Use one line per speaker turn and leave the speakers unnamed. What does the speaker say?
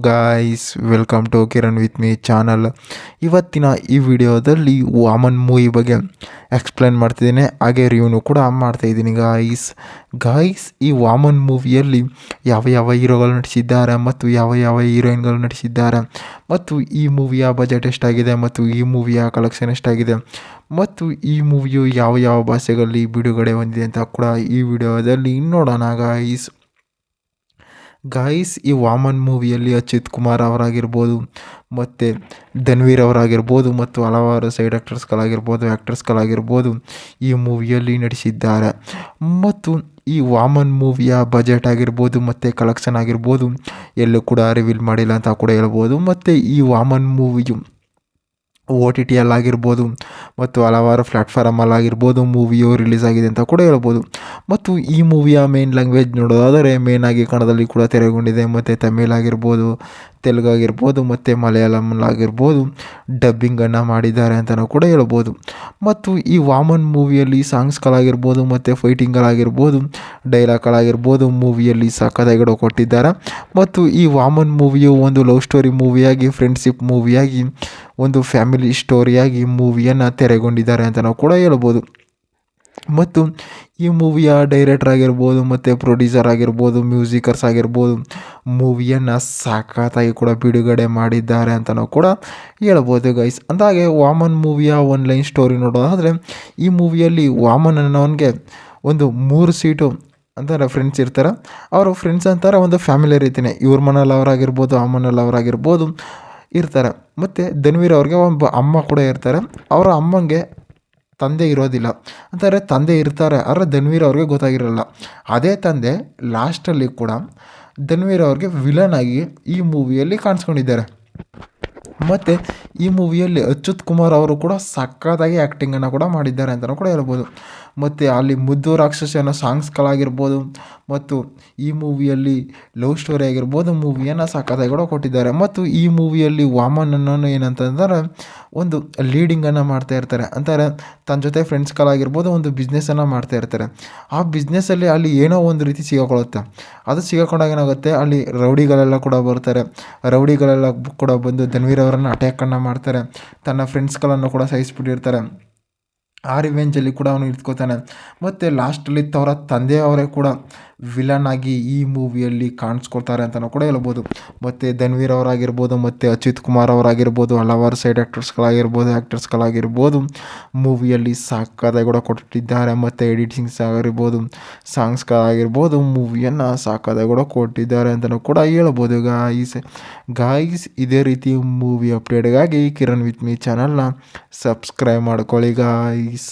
Guys welcome to Kiran with me channel. ಇವತ್ತಿನ ಈ ವಿಡಿಯೋದಲ್ಲಿ ವಾಮನ್ ಮೂವಿ ಬಗ್ಗೆ ಎಕ್ಸ್ಪ್ಲೇನ್ ಮಾಡ್ತಿದ್ದೀನಿ, ಹಾಗೆ ರಿವ್ಯೂನು ಕೂಡ ಮಾಡ್ತಾಯಿದ್ದೀನಿ. ಗಾಯ್ಸ್ ಈ ವಾಮನ್ ಮೂವಿಯಲ್ಲಿ ಯಾವ ಯಾವ ಹೀರೋಗಳು ನಟಿಸಿದ್ದಾರೆ ಮತ್ತು ಯಾವ ಯಾವ ಹೀರೋಯಿನ್ಗಳು ನಟಿಸಿದ್ದಾರೆ ಮತ್ತು ಈ ಮೂವಿಯ ಬಜೆಟ್ ಎಷ್ಟಾಗಿದೆ ಮತ್ತು ಈ ಮೂವಿಯ ಕಲೆಕ್ಷನ್ ಎಷ್ಟಾಗಿದೆ ಮತ್ತು ಈ ಮೂವಿಯು ಯಾವ ಯಾವ ಭಾಷೆಗಳಲ್ಲಿ ಬಿಡುಗಡೆ ಹೊಂದಿದೆ ಅಂತ ಕೂಡ ಈ ವಿಡಿಯೋದಲ್ಲಿ ನೋಡೋಣ. ಗಾಯ್ಸ್ ಈ ವಾಮನ್ ಮೂವಿಯಲ್ಲಿ ಅಚ್ಯುತ್ ಕುಮಾರ್ ಅವರಾಗಿರ್ಬೋದು ಮತ್ತು ಧನ್ವೀರ್ ಅವರಾಗಿರ್ಬೋದು ಮತ್ತು ಹಲವಾರು ಸೈಡ್ ಆ್ಯಕ್ಟರ್ಸ್ಗಳಾಗಿರ್ಬೋದು ಈ ಮೂವಿಯಲ್ಲಿ ನಟಿಸಿದ್ದಾರೆ. ಮತ್ತು ಈ ವಾಮನ್ ಮೂವಿಯ ಬಜೆಟ್ ಆಗಿರ್ಬೋದು ಮತ್ತು ಕಲೆಕ್ಷನ್ ಆಗಿರ್ಬೋದು ಎಲ್ಲೂ ಕೂಡ ರಿವೀಲ್ ಮಾಡಿಲ್ಲ ಅಂತ ಕೂಡ ಹೇಳ್ಬೋದು. ಮತ್ತು ಈ ವಾಮನ್ ಮೂವಿಯು OTTಯಲ್ಲಾಗಿರ್ಬೋದು ಮತ್ತು ಹಲವಾರು ಪ್ಲ್ಯಾಟ್ಫಾರ್ಮಲ್ಲಾಗಿರ್ಬೋದು ಮೂವಿಯು ರಿಲೀಸ್ ಆಗಿದೆ ಅಂತ ಕೂಡ ಹೇಳ್ಬೋದು. ಮತ್ತು ಈ ಮೂವಿಯ ಮೇನ್ ಲ್ಯಾಂಗ್ವೇಜ್ ನೋಡೋದಾದರೆ ಮೇನಾಗಿ ಕನ್ನಡದಲ್ಲಿ ಕೂಡ ತೆರೆಗೊಂಡಿದೆ ಮತ್ತು ತಮಿಳ್ ಆಗಿರ್ಬೋದು, ತೆಲುಗು ಆಗಿರ್ಬೋದು ಮತ್ತು ಮಲಯಾಳಂಲಾಗಿರ್ಬೋದು ಡಬ್ಬಿಂಗನ್ನು ಮಾಡಿದ್ದಾರೆ ಅಂತಲೂ ಕೂಡ ಹೇಳ್ಬೋದು. ಮತ್ತು ಈ ವಾಮನ್ ಮೂವಿಯಲ್ಲಿ ಸಾಂಗ್ಸ್ಗಳಾಗಿರ್ಬೋದು ಮತ್ತು ಫೈಟಿಂಗ್ಗಳಾಗಿರ್ಬೋದು ಡೈಲಾಗ್ಗಳಾಗಿರ್ಬೋದು ಮೂವಿಯಲ್ಲಿ ಸಖತ್ತಾಗಿ ಕೊಟ್ಟಿದ್ದಾರೆ. ಮತ್ತು ಈ ವಾಮನ್ ಮೂವಿಯು ಒಂದು ಲವ್ ಸ್ಟೋರಿ ಮೂವಿಯಾಗಿ, ಫ್ರೆಂಡ್ಶಿಪ್ ಮೂವಿಯಾಗಿ, ಒಂದು ಫ್ಯಾಮಿಲಿ ಸ್ಟೋರಿಯಾಗಿ ಮೂವಿಯನ್ನು ತೆರೆಗೊಂಡಿದ್ದಾರೆ ಅಂತ ನಾವು ಕೂಡ ಹೇಳ್ಬೋದು. ಮತ್ತು ಈ ಮೂವಿಯ ಡೈರೆಕ್ಟರ್ ಆಗಿರ್ಬೋದು ಮತ್ತು ಪ್ರೊಡ್ಯೂಸರ್ ಆಗಿರ್ಬೋದು, ಮ್ಯೂಸಿಕರ್ಸ್ ಆಗಿರ್ಬೋದು ಮೂವಿಯನ್ನು ಸಖತ್ತಾಗಿ ಕೂಡ ಬಿಡುಗಡೆ ಮಾಡಿದ್ದಾರೆ ಅಂತ ನಾವು ಕೂಡ ಹೇಳ್ಬೋದು ಗೈಸ್. ಅಂದಾಗೆ ವಾಮನ್ ಮೂವಿಯ ಒನ್ಲೈನ್ ಸ್ಟೋರಿ ನೋಡೋದಾದರೆ ಈ ಮೂವಿಯಲ್ಲಿ ವಾಮನ್ ಅನ್ನೋನಿಗೆ ಒಂದು 3 ಸೀಟು ಅಂತಾರೆ ಫ್ರೆಂಡ್ಸ್ ಇರ್ತಾರೆ. ಅವರು ಫ್ರೆಂಡ್ಸ್ ಅಂತಾರೆ ಒಂದು ಫ್ಯಾಮಿಲಿ ರೀತಿಯೇ, ಇವ್ರ ಮನೇಲಿ ಅವರಾಗಿರ್ಬೋದು ಆ ಮನೇಲಿ ಅವರಾಗಿರ್ಬೋದು ಇರ್ತಾರೆ. ಮತ್ತು ಧನ್ವೀರ್ ಅವ್ರಿಗೆ ಒಬ್ಬ ಅಮ್ಮ ಕೂಡ ಇರ್ತಾರೆ. ಅವರ ಅಮ್ಮಂಗೆ ತಂದೆ ಇರೋದಿಲ್ಲ ಅಂತಾರೆ, ತಂದೆ ಇರ್ತಾರೆ ಆದರೆ ಧನ್ವೀರ್ ಅವ್ರಿಗೆ ಗೊತ್ತಾಗಿರಲ್ಲ. ಅದೇ ತಂದೆ ಲಾಸ್ಟಲ್ಲಿ ಕೂಡ ಧನ್ವೀರ್ ಅವ್ರಿಗೆ ವಿಲನ್ ಆಗಿ ಈ ಮೂವಿಯಲ್ಲಿ ಕಾಣಿಸ್ಕೊಂಡಿದ್ದಾರೆ. ಮತ್ತು ಈ ಮೂವಿಯಲ್ಲಿ ಅಚ್ಯುತ್ ಕುಮಾರ್ ಅವರು ಕೂಡ ಸಖತ್ತಾಗಿ ಆ್ಯಕ್ಟಿಂಗನ್ನು ಕೂಡ ಮಾಡಿದ್ದಾರೆ ಅಂತಲೂ ಕೂಡ ಹೇಳ್ಬೋದು. ಮತ್ತು ಅಲ್ಲಿ ಮುದ್ದು ರಾಕ್ಷಸಿ ಅನ್ನೋ ಸಾಂಗ್ಸ್ಗಳಾಗಿರ್ಬೋದು ಮತ್ತು ಈ ಮೂವಿಯಲ್ಲಿ ಲವ್ ಸ್ಟೋರಿ ಆಗಿರ್ಬೋದು ಮೂವಿಯನ್ನು ಸಖತ್ತಾಗಿ ಕೂಡ ಕೊಟ್ಟಿದ್ದಾರೆ. ಮತ್ತು ಈ ಮೂವಿಯಲ್ಲಿ ವಾಮನ್ ಅನ್ನೋನು ಏನಂತಂದರೆ ಒಂದು ಲೀಡಿಂಗನ್ನು ಮಾಡ್ತಾ ಇರ್ತಾರೆ, ಅಂತಾರೆ ತನ್ನ ಜೊತೆ ಫ್ರೆಂಡ್ಸ್ಗಳಾಗಿರ್ಬೋದು ಒಂದು ಬಿಸ್ನೆಸ್ಸನ್ನು ಮಾಡ್ತಾ ಇರ್ತಾರೆ. ಆ ಬಿಸ್ನೆಸ್ಸಲ್ಲಿ ಅಲ್ಲಿ ಏನೋ ಒಂದು ರೀತಿ ಸಿಗಾಕೊಳ್ಳುತ್ತೆ. ಅದು ಸಿಗಾಕೊಂಡಾಗ ಏನಾಗುತ್ತೆ, ಅಲ್ಲಿ ರೌಡಿಗಳೆಲ್ಲ ಕೂಡ ಬರ್ತಾರೆ. ರೌಡಿಗಳೆಲ್ಲ ಕೂಡ ಬಂದು ಧನ್ವೀರ್ ಅವರನ್ನು ಅಟ್ಯಾಕನ್ನು ಮಾಡ್ತಾರೆ, ತನ್ನ ಫ್ರೆಂಡ್ಸ್ಗಳನ್ನು ಕೂಡ ಸಾಯಿಸ್ಬಿಟ್ಟಿರ್ತಾರೆ. ಆ ರಿವೆಂಜಲ್ಲಿ ಕೂಡ ಅವನು ಇಟ್ಕೋತಾನೆ. ಮತ್ತು ಲಾಸ್ಟಲ್ಲಿ ಅವರ ತಂದೆಯವರೇ ಕೂಡ ವಿಲನ್ ಆಗಿ ಈ ಮೂವಿಯಲ್ಲಿ ಕಾಣಿಸ್ಕೊಳ್ತಾರೆ ಅಂತಲೂ ಕೂಡ ಹೇಳ್ಬೋದು. ಮತ್ತು ಧನ್ವೀರ್ ಅವರಾಗಿರ್ಬೋದು ಮತ್ತು ಅಚ್ಯುತ್ ಕುಮಾರ್ ಅವರಾಗಿರ್ಬೋದು ಹಲವಾರು ಸೈಡ್ ಆ್ಯಕ್ಟರ್ಸ್ಗಳಾಗಿರ್ಬೋದು ಮೂವಿಯಲ್ಲಿ ಸಖತ್ತಾಗಿ ಕೂಡ ಕೊಟ್ಟಿದ್ದಾರೆ. ಮತ್ತು ಎಡಿಟಿಂಗ್ಸ್ ಆಗಿರ್ಬೋದು ಸಾಂಗ್ಸ್ಗಳಾಗಿರ್ಬೋದು ಮೂವಿಯನ್ನು ಸಖತ್ತಾಗಿ ಕೂಡ ಕೊಟ್ಟಿದ್ದಾರೆ ಅಂತಲೂ ಕೂಡ ಹೇಳ್ಬೋದು. ಗಾಯ್ಸ್ ಇದೇ ರೀತಿ ಮೂವಿ ಅಪ್ಡೇಟ್ಗಾಗಿ ಕಿರಣ್ ವಿತ್ ಮೀ ಚಾನಲ್ನ ಸಬ್ಸ್ಕ್ರೈಬ್ ಮಾಡ್ಕೊಳ್ಳಿ ಗಾಯ್ಸ್.